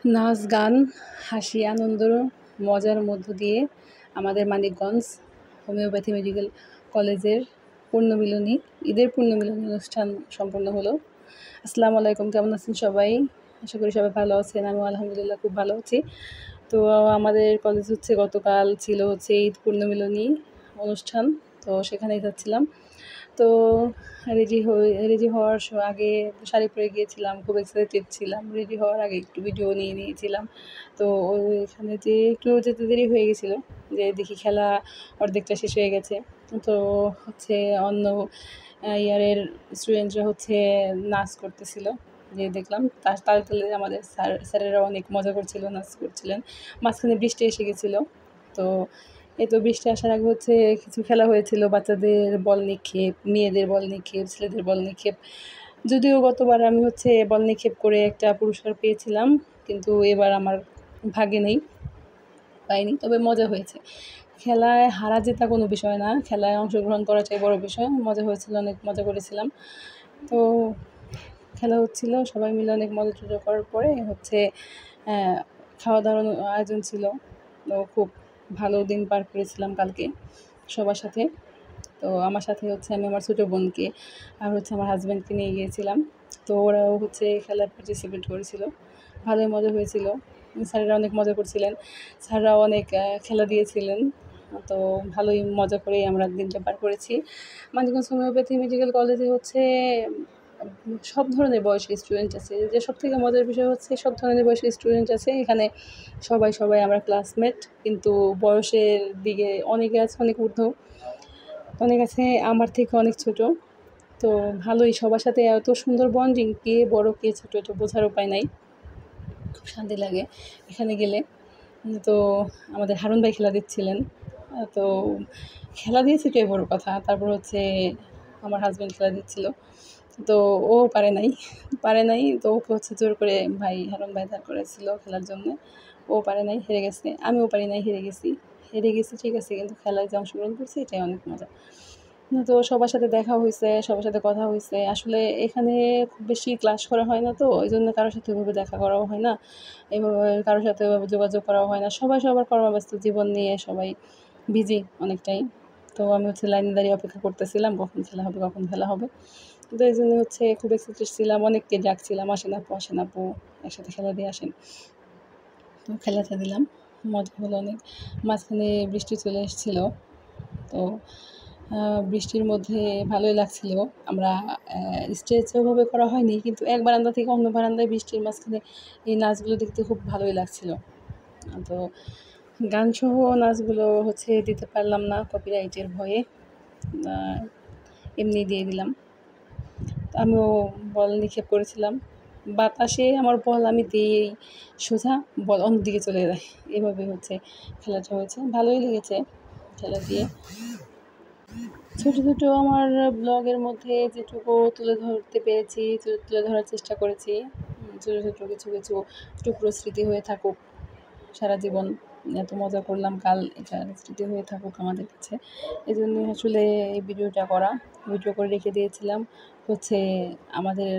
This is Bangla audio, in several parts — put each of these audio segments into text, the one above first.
নাচ, গান, হাসি, আনন্দ, মজার মধ্য দিয়ে আমাদের মানিকগঞ্জ হোমিওপ্যাথি মেডিকেল কলেজের ঈদের পূর্ণমিলনী অনুষ্ঠান সম্পন্ন হলো। আসসালামু আলাইকুম, কেমন আছেন সবাই? আশা করি সবাই ভালো আছেন। আমিও আলহামদুলিল্লাহ খুব ভালো আছি। তো আমাদের কলেজ গতকাল ছিল ঈদ পূর্ণমিলনী অনুষ্ঠান। তো সেখানেই যাচ্ছিলাম। তো রেডি হওয়ার আগে শাড়ি পরে গিয়েছিলাম, খুব এক্সাইটেড ছিলাম। রেডি হওয়ার আগে একটু ভিডিও নিয়ে নিয়েছিলাম। তো ওইখানে একটু যেতে দেরি হয়ে গেছিলো, যে দেখি খেলা অর্ধেকটা শেষ হয়ে গেছে। তো অন্য ইয়ারের স্টুডেন্টরা নাচ করতেছিল, যে দেখলাম তালে তালে আমাদের স্যারেরা অনেক মজা করছিল, নাচ করছিলেন। মাঝখানে বৃষ্টি এসে গেছিলো। তো এই তো বৃষ্টি আসার আগে কিছু খেলা হয়েছিল, বাচ্চাদের বল নিক্ষেপ, মেয়েদের বল নিক্ষেপ, ছেলেদের বল নিক্ষেপ। যদিও গতবার আমি বল নিক্ষেপ করে একটা পুরস্কার পেয়েছিলাম, কিন্তু এবার আমার ভাগ্যে পাইনি। তবে মজা হয়েছে। খেলায় হারা জেতা কোনো বিষয় না, খেলায় অংশগ্রহণ করাটাই বড় বিষয়। মজা হয়েছিল, অনেক মজা করেছিলাম। তো খেলা হচ্ছিল, সবাই মিলে অনেক মজা টজা করার পরে খাওয়া দাওয়ার আয়োজন ছিল। তো খুব ভালো দিন পার করেছিলাম কালকে সবার সাথে। তো আমার সাথে আমি আমার ছোটো বোনকে আর আমার হাজব্যান্ডকে নিয়ে গিয়েছিলাম। তো ওরাও খেলায় পার্টিসিপেট করেছিল, ভালোই মজা হয়েছিল। স্যারেরা অনেক মজা করছিলেন, স্যাররাও অনেক খেলা দিয়েছিলেন। তো ভালোই মজা করেই আমরা দিনটা পার করেছি। মানিকগঞ্জ হোমিওপ্যাথি মেডিকেল কলেজে সব ধরনের বয়সী স্টুডেন্ট আছে। যে সবথেকে মজার বিষয় সব ধরনের বয়সী স্টুডেন্ট আছে এখানে। সবাই আমরা ক্লাসমেট, কিন্তু বয়সের দিকে অনেকে আছে অনেক ঊর্ধ্ব, অনেক আছে আমার থেকে অনেক ছোট। তো ভালোই, সবার সাথে এত সুন্দর বন্ডিং, কে বড় কে ছোট এটা বোঝার উপায় নাই। খুব শান্তি লাগে এখানে গেলে। তো আমাদের হারুন ভাই খেলা দিচ্ছিলেন। তো খেলা দিয়েছে এটাই বড় কথা। তারপর আমার হাজব্যান্ড খেলা দিচ্ছিল। তো ও পারে নাই। তো ওকে জোর করে হারুন ভাই দাঁড় করেছিল খেলার জন্য। ও পারে নাই, হেরে গেছে। আমিও পারি নাই, হেরে গেছি ঠিক আছে, কিন্তু খেলায় যে অংশগ্রহণ করছি এটাই অনেক মজা। তো সবার সাথে দেখা হয়েছে, সবার সাথে কথা হয়েছে। আসলে এখানে খুব বেশি ক্লাস করা হয় না, তো ওই জন্য কারোর সাথে ওইভাবে দেখা করাও হয় না, এভাবে কারোর সাথে ওইভাবে যোগাযোগ করাও হয় না। সবাই সবার কর্মব্যস্ত জীবন নিয়ে সবাই বিজি অনেকটাই। তো আমি লাইনে দাঁড়িয়ে অপেক্ষা করতেছিলাম কখন খেলা হবে। তো এই জন্য খুব এক্সাইটেড ছিলাম, অনেককে ডাকছিলাম, আসেন আপু একসাথে খেলা দিয়ে আসেন। তো খেলাটা দিলাম, মজা হলো অনেক। মাঝখানে বৃষ্টি চলে এসেছিলো। তো বৃষ্টির মধ্যে ভালোই লাগছিল। আমরা স্টেজ ওইভাবে করা হয়নি, কিন্তু এক বারান্দা থেকে অন্য বারান্দায় বৃষ্টির মাঝখানে এই নাচগুলো দেখতে খুব ভালোই লাগছিল। তো গানসহ নাচগুলো দিতে পারলাম না কপিরাইটের ভয়ে, এমনি দিয়ে দিলাম। তো আমিও বল নিক্ষেপ করেছিলাম, বাতাসে আমার বল আমি দিয়েই সোজা বল অন্যদিকে চলে যায়। এভাবে খেলাটা হয়েছে, ভালোই লেগেছে খেলা দিয়ে। ছোটো ছোটো আমার ব্লগের মধ্যে যেটুকু তুলে ধরতে পেরেছি, তুলে ধরার চেষ্টা করেছি। ছোটো ছোটো কিছু টুকরো স্মৃতি হয়ে থাকুক সারা জীবন। এত মজা করলাম কাল, এটা স্মৃতি হয়ে থাকুক আমাদের কাছে। এই জন্যই আসলে এই ভিডিও করে রেখে দিয়েছিলাম। আমাদের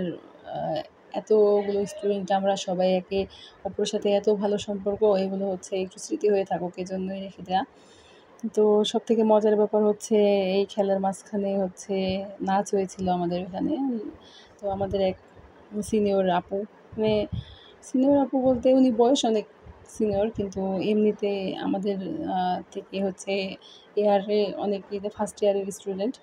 এতগুলো স্টুডেন্ট, আমরা সবাই একে অপরের সাথে এত ভালো সম্পর্ক, এগুলো একটু স্মৃতি হয়ে থাকুক, এই জন্যই রেখে দেওয়া। তো সবথেকে মজার ব্যাপার এই খেলার মাঝখানে নাচ হয়েছিল আমাদের এখানে। তো আমাদের এক সিনিয়র আপু, সিনিয়র আপু বলতে উনি বয়স অনেক সিনিয়র, কিন্তু এমনিতে আমাদের থেকে ইয়ারে অনেক ফার্স্ট ইয়ারের স্টুডেন্ট।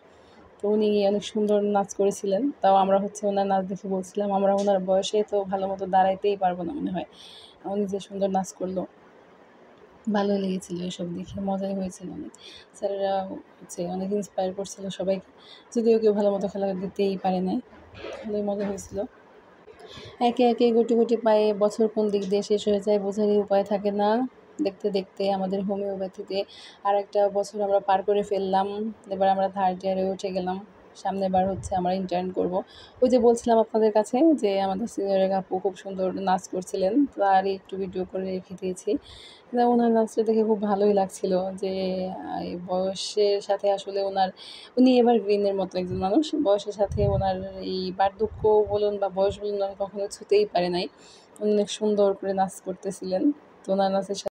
তো উনি অনেক সুন্দর নাচ করেছিলেন। তাও আমরা ওনার নাচ দেখে বলছিলাম, আমরা ওনার বয়সে তো ভালো মতো দাঁড়াইতেই পারবো না মনে হয়। উনি যে সুন্দর নাচ করলো, ভালোই লেগেছিলো এসব দেখে, মজাই হয়েছিল অনেক। স্যারেরা অনেক ইন্সপায়ার করছিল সবাইকে, যদিও কেউ ভালো মতো খেলা দিতেই পারে নাই। ভালোই মজা হয়েছিল। একে একে গুটি পায়ে বছর কোন দিক দিয়ে শেষ হয়ে যায় বোঝারই উপায় থাকে না। দেখতে দেখতে আমাদের হোমিওপ্যাথিতে আর একটা বছর আমরা পার করে ফেললাম। এবার আমরা থার্ড ইয়ারে উঠে গেলাম। সামনের বার আমরা ইন্টার্ন করব। ওই যে বলছিলাম আপনাদের কাছে যে আমাদের সিনিয়র এক আপু খুব সুন্দর নাচ করছিলেন, তারই একটু ভিডিও করে রেখে দিয়েছি। ওনার নাচটা দেখে খুব ভালোই লাগছিল, যে এই বয়সের সাথে আসলে উনি এভারগ্রিনের মতো একজন মানুষ। বয়সের সাথে ওনার এই বার্ধক্য বলুন বা বয়স বলুন, কখনো ছুতেই পারে নাই। অনেক সুন্দর করে নাচ করতেছিলেন। তো ওনার নাচের সাথে